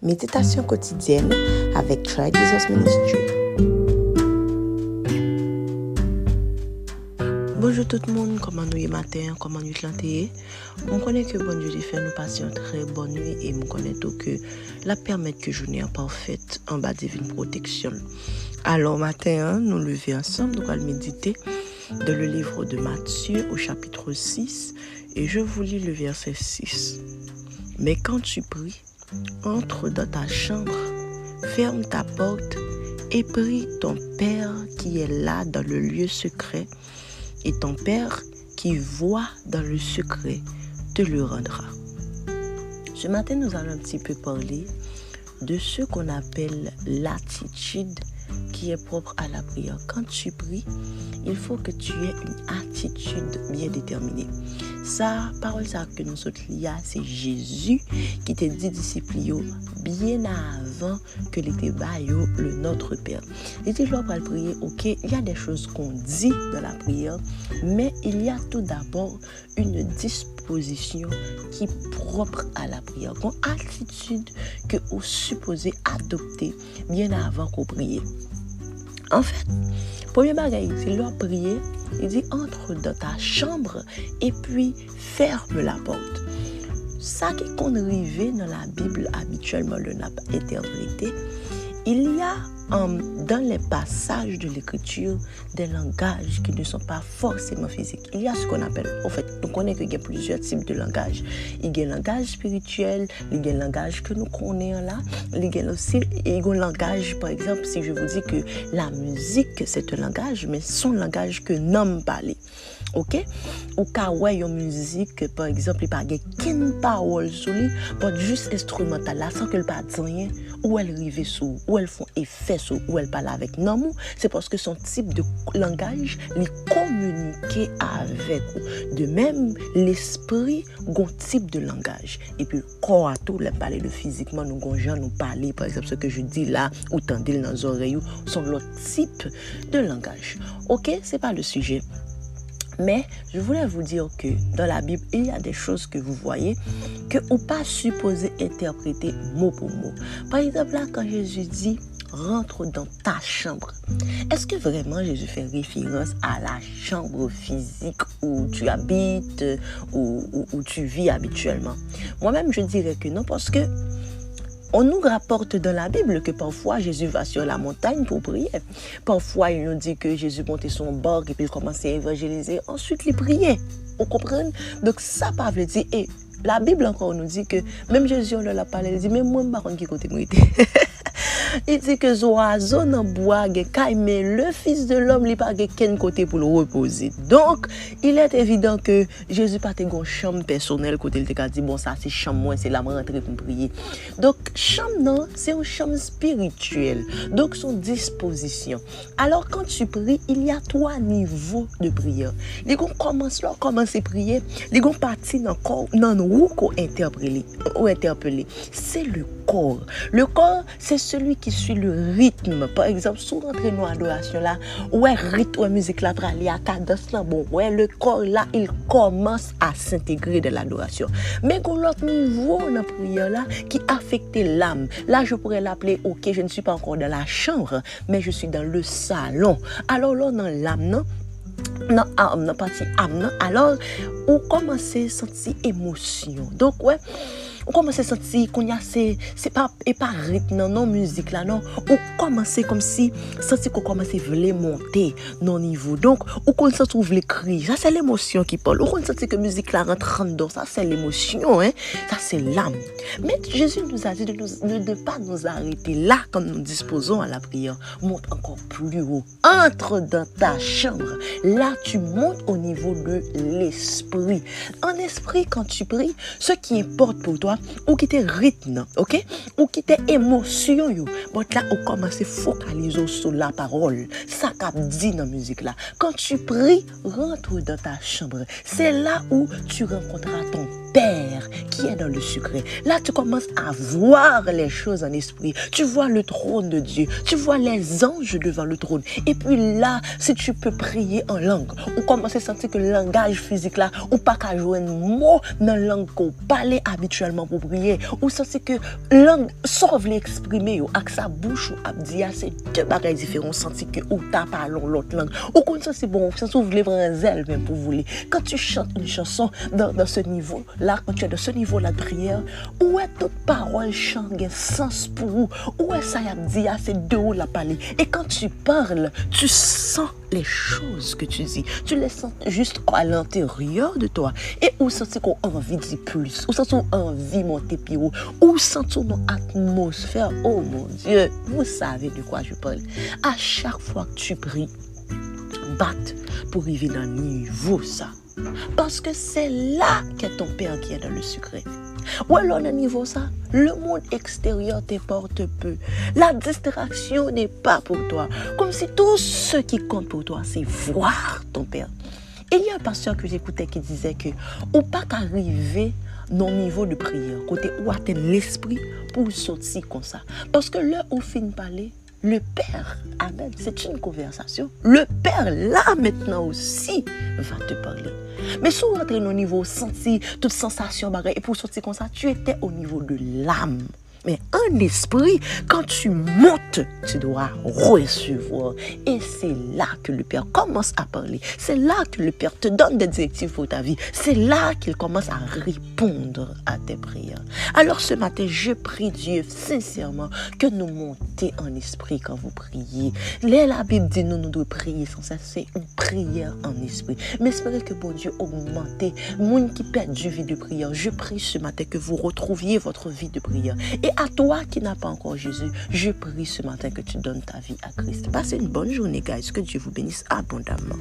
Méditation quotidienne avec Try Jesus Ministry. Bonjour tout le monde, comment nous y matin, comment nous chanter. On connaît que bon Dieu fait nous passer une très bonne nuit et on connaît tout que la permettre que journée parfaite en bas divine protection. Alors matin, nous lever ensemble, nous allons méditer dans le livre de Matthieu au chapitre 6 et je vous lis le verset 6. Mais quand tu pries, entre dans ta chambre, ferme ta porte et prie ton Père qui est là dans le lieu secret, et ton Père qui voit dans le secret te le rendra. Ce matin, nous allons un petit peu parler de ce qu'on appelle l'attitude qui est propre à la prière. Quand tu pries, il faut que tu aies une attitude bien déterminée. Ça, parole ça que nous autres lions, c'est Jésus qui te dit disciples bien avant que les débats le Notre Père. Il dit là pour prier, ok, il y a des choses qu'on dit dans la prière, mais il y a tout d'abord une disposition qui est propre à la prière, une attitude que vous supposez adopter bien avant qu'on prie. En fait, premier bagage, c'est leur prier. Il dit entre dans ta chambre et puis ferme la porte. Ça qui qu'on arrive dans la Bible habituellement le n'a pas interprété. Il y a dans les passages de l'écriture des langages qui ne sont pas forcément physiques. Il y a ce qu'on appelle, en fait, nous connaissons qu'il y a plusieurs types de langages. Il y a un langage spirituel, il y a un langage que nous connaissons là, il y a aussi un langage, par exemple, si je vous dis que la musique c'est un langage, mais son langage que nous parlons. Ok? Ou quand ouais une musique, par exemple, il n'y a pas qu'une parole sur lui, pas juste instrumental là, sans qu'elle pas dire rien, ou elle arrive sous, ou elle font effet sous, ou elle parle avec nous, c'est parce que son type de langage, il communique avec vous. De même, l'esprit a un type de langage. Et puis, le corps à tout, le parler de physiquement, nous nous parler, par exemple, ce que je dis là, ou tendez dans les oreilles, sont l'autre type de langage. Ok? C'est pas le sujet. Mais je voulais vous dire que dans la Bible, il y a des choses que vous voyez que vous pas supposé interpréter mot pour mot. Par exemple, là, quand Jésus dit « rentre dans ta chambre », est-ce que vraiment Jésus fait référence à la chambre physique où tu habites, où tu vis habituellement? Moi-même, je dirais que non, parce que on nous rapporte dans la Bible que parfois Jésus va sur la montagne pour prier. Parfois, il nous dit que Jésus montait son bord et puis il commençait à évangéliser. Ensuite, il priait. Vous comprenez? Donc, ça pas veut dire. Et la Bible encore nous dit que même Jésus, on l'a parlé, il dit, mais moi, je ne sais pas qui côté moi. Il dit que les oiseaux dans le bois, mais le Fils de l'homme, il n'a pas de côté pour le reposer. Donc, il est évident que Jésus n'a pas de chambre personnelle côté il a dit, bon, ça c'est chambre, moi, c'est là je rentre pour prier. Donc, chambre, non, c'est une chambre spirituelle. Donc, son disposition. Alors, quand tu pries, il y a 3 niveaux de prière. Les gens commencent à prier, les gens partent dans nous qu'on interpeller. C'est le corps. Le corps, c'est celui qui suit le rythme. Par exemple, si vous rentrez dans l'adoration là, ouais, rythme, ouais, musique là, aller à cadence là, bon, ouais, le corps là, il commence à s'intégrer dans l'adoration. Mais qu'on l'autre niveau dans la prière là, qui affecte l'âme. Là, je pourrais l'appeler, ok, je ne suis pas encore dans la chambre, mais je suis dans le salon. Alors là, dans l'âme, non? Dans partie âme, alors, on commence à sentir émotion. Donc, ouais, on commence à sentir qu'on y a c'est pas rythme non musique là non, on commence comme si sentir qu'on commence à vouloir monter non niveau. Donc on commence à trouver les cris, ça c'est l'émotion qui parle. On commence à sentir que musique là rentre dedans, ça c'est l'émotion hein, ça c'est l'âme. Mais Jésus nous a dit de ne pas nous arrêter là quand nous disposons à la prière. Monte encore plus haut, entre dans ta chambre. Là tu montes au niveau de l'esprit. En esprit quand tu pries, ce qui importe pour toi ou qui te rythme, ok? Ou qui te émotion, yo. Bon, là, on commence à focaliser sur la parole. Ça qu'a dit dans la musique là. Quand tu pries, rentre dans ta chambre. C'est là où tu rencontreras ton Père Père qui est dans le secret. Là, tu commences à voir les choses en esprit. Tu vois le trône de Dieu. Tu vois les anges devant le trône. Et puis là, si tu peux prier en langue, ou commencer à sentir que le langage physique là, ou pas qu'à jouer un mot dans la langue qu'on parle habituellement pour prier, ou sentir que langue sauve l'exprimer, avec sa bouche, ou à dire, c'est deux bagages différents. Sentir que ou t'as parlé l'autre langue. Ou qu'on sent c'est bon, ça vous voulez prendre un zèle même pour vous. Quand tu chantes une chanson dans ce niveau là, quand tu es dans ce niveau là de prière, où est toute parole chante un sens pour vous, où est ça y a dit, c'est de où la parler. Et quand tu parles, tu sens les choses que tu dis, tu les sens juste à l'intérieur de toi. Et où sens-tu qu'on a envie de dire plus, où sens-tu qu'on a envie de monter plus haut, où sens-tu dans l'atmosphère. Oh mon Dieu, vous savez de quoi je parle. À chaque fois que tu pries, batte pour arriver dans le niveau ça. Parce que c'est là qu'est ton Père qui est dans le secret. Ou alors, à niveau ça, le monde extérieur t'importe peu. La distraction n'est pas pour toi. Comme si tout ce qui compte pour toi, c'est voir ton Père. Et il y a un pasteur que j'écoutais qui disait que ou pas qu'arriver dans le niveau de prière, côté où atteindre l'esprit pour sortir comme ça. Parce que là où fin parler, le Père, amen, c'est une conversation. Le Père, là, maintenant aussi, va te parler. Mais si vous rentrez au niveau senti, toute sensation, et pour sortir comme ça, tu étais au niveau de l'âme. Mais en esprit, quand tu montes, tu dois recevoir. Et c'est là que le Père commence à parler. C'est là que le Père te donne des directives pour ta vie. C'est là qu'il commence à répondre à tes prières. Alors ce matin, je prie Dieu sincèrement que nous montions en esprit quand vous priez. La Bible dit nous devons prier sans cesse. C'est une prière en esprit. Mais espérez que bon Dieu augmente. Moun qui perd du vie de prière, je prie ce matin que vous retrouviez votre vie de prière. Et à toi qui n'as pas encore Jésus, je prie ce matin que tu donnes ta vie à Christ. Passez une bonne journée, guys. Que Dieu vous bénisse abondamment.